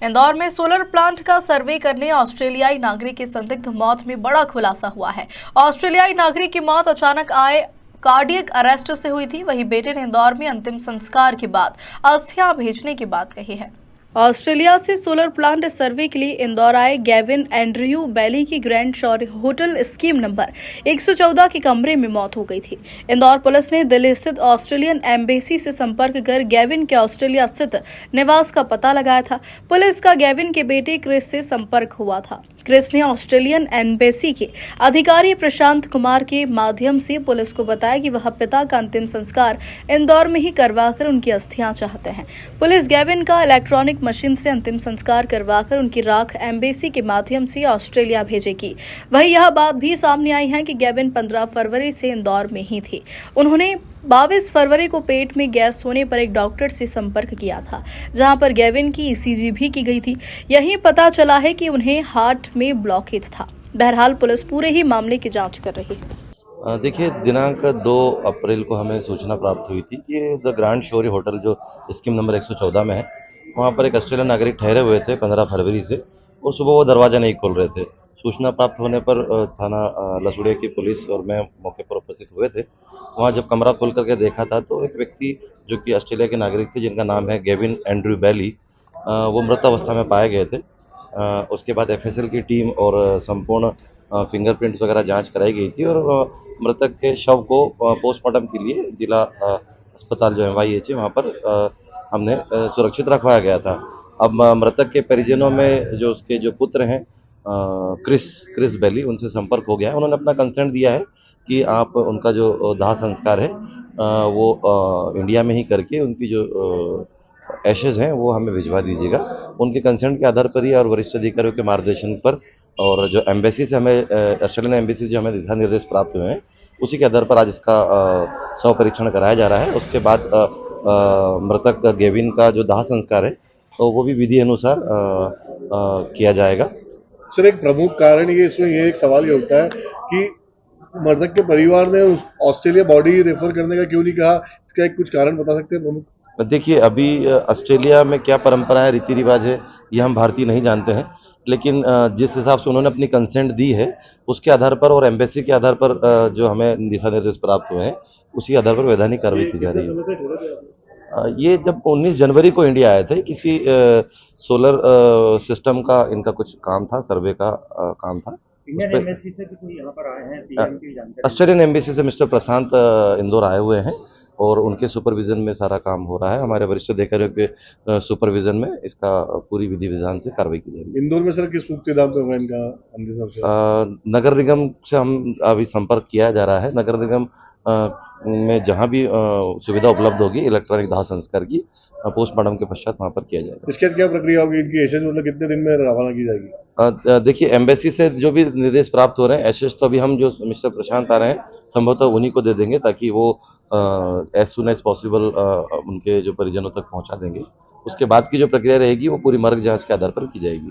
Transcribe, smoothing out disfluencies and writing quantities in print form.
इंदौर में solar plant का सर्वे करने ऑस्ट्रेलियाई नागरिक की संदिग्ध मौत में बड़ा खुलासा हुआ है। ऑस्ट्रेलियाई नागरिक की मौत अचानक आए कार्डियक अरेस्ट से हुई थी। वहीं बेटे ने इंदौर में अंतिम संस्कार के बाद अस्थियां भेजने की बात कही है। ऑस्ट्रेलिया से सोलर प्लांट सर्वे के लिए इंदौर आए गेविन एंड्रयू बैली की grand sure hotel scheme number 114 के कमरे में मौत हो गई थी। इंदौर पुलिस ने दिल्ली स्थित ऑस्ट्रेलियन एम्बेसी से संपर्क कर गेविन के ऑस्ट्रेलिया स्थित निवास का पता लगाया था। पुलिस का गेविन के बेटे क्रिस से संपर्क हुआ था। क्रिस ने ऑस्ट्रेलियन एम्बेसी के अधिकारी प्रशांत कुमार के माध्यम से पुलिस को बताया कि वह पिता का अंतिम संस्कार इंदौर में ही करवाकर उनकी अस्थियां चाहते हैं। पुलिस गेविन का इलेक्ट्रॉनिक मशीन से अंतिम संस्कार करवाकर उनकी राख एम्बेसी के माध्यम से ऑस्ट्रेलिया भेजेगी। वहीं यह बात भी सामने आई है कि गेविन 15 फरवरी से इंदौर में ही थे। उन्होंने 22 फरवरी को पेट में गैस होने पर एक डॉक्टर से संपर्क किया था, जहां पर गेविन की ईसीजी भी की गई थी। यही पता चला है कि उन्हें हार्ट में ब्लॉकेज था। बहरहाल पुलिस पूरे ही मामले की जांच कर रही है। देखिए, दिनांक 2 अप्रैल को हमें सूचना प्राप्त हुई थी कि द ग्रैंड शोरी होटल जो स्कीम नंबर 114 में है, वहाँ पर एक ऑस्ट्रेलियन नागरिक ठहरे हुए थे 15 फरवरी से, और सुबह वो दरवाज़ा नहीं खोल रहे थे। सूचना प्राप्त होने पर थाना लसुड़िया की पुलिस और मैं मौके पर उपस्थित हुए थे। वहाँ जब कमरा खोल करके देखा था तो एक व्यक्ति जो कि ऑस्ट्रेलिया के नागरिक थे, जिनका नाम है गेविन एंड्रयू बैली, वो मृत अवस्था में पाए गए थे। उसके बाद एफएसएल की टीम और संपूर्ण फिंगरप्रिंट्स वगैरह जांच कराई गई थी, और मृतक के शव को पोस्टमार्टम के लिए जिला अस्पताल जो MIH है वहाँ पर हमने सुरक्षित रखवाया गया था। अब मृतक के परिजनों में जो उसके जो पुत्र हैं क्रिस बैली, उनसे संपर्क हो गया है। उन्होंने अपना कंसेंट दिया है कि आप उनका जो दाह संस्कार है वो इंडिया में ही करके उनकी जो एशेज हैं वो हमें भिजवा दीजिएगा। उनके कंसेंट के आधार पर ही और वरिष्ठ अधिकारियों के मार्गदर्शन पर, और जो एम्बेसी से हमें ऑस्ट्रेलियन एम्बेसी से जो हमें दिशा निर्देश प्राप्त हुए हैं, उसी के आधार पर आज इसका शव परीक्षण कराया जा रहा है। उसके बाद मृतक गेविन का जो दाह संस्कार है तो वो भी विधि अनुसार किया जाएगा। सर, एक प्रमुख कारण ये इसमें ये एक सवाल ये उठता है कि मृतक के परिवार ने उस ऑस्ट्रेलिया बॉडी रेफर करने का क्यों नहीं कहा? इसका एक कुछ कारण बता सकते हैं प्रमुख? देखिए, अभी ऑस्ट्रेलिया में क्या परंपराएं रीति रिवाज है ये हम भारतीय नहीं जानते हैं, लेकिन जिस हिसाब से उन्होंने अपनी कंसेंट दी है उसके आधार पर और एम्बेसी के आधार पर जो हमें दिशा निर्देश प्राप्त हुए हैं उसी आधार पर वैधानिक कार्रवाई की जा रही है। ये जब 19 जनवरी को इंडिया आए थे, किसी सोलर सिस्टम का इनका कुछ काम था, सर्वे का काम था। इंडियन एम्बेसी से भी कोई यहाँ पर आए हैं पीएम की जानकारी? ऑस्ट्रेलियन एम्बेसी से मिस्टर प्रशांत इंदौर आए हुए हैं और उनके सुपरविजन में सारा काम हो रहा है। हमारे वरिष्ठ अधिकारियों के सुपरविजन में इसका पूरी विधि विधान से कार्रवाई की जाएगी। इंदौर में सर किस सूक्ति दाम पे होगा इनका अंतिम? नगर निगम से हम अभी संपर्क किया जा रहा है। नगर निगम में जहां भी सुविधा उपलब्ध होगी इलेक्ट्रॉनिक दाह संस्कार की, पोस्टमार्टम के पश्चात वहां पर किया जाएगा। इसके क्या प्रक्रिया होगी इनकी? एशेज मतलब कितने दिन में रवाना की जाएगी? देखिए, एम्बेसी से जो भी निर्देश प्राप्त हो रहे हैं, एशेज तो अभी हम जो मिस्टर प्रशांत आ रहे हैं संभवतः उन्हीं को दे देंगे, ताकि वो एज सुन एज पॉसिबल उनके जो परिजनों तक पहुंचा देंगे। उसके बाद की जो प्रक्रिया रहेगी वो पूरी मर्ग जांच के आधार पर की जाएगी।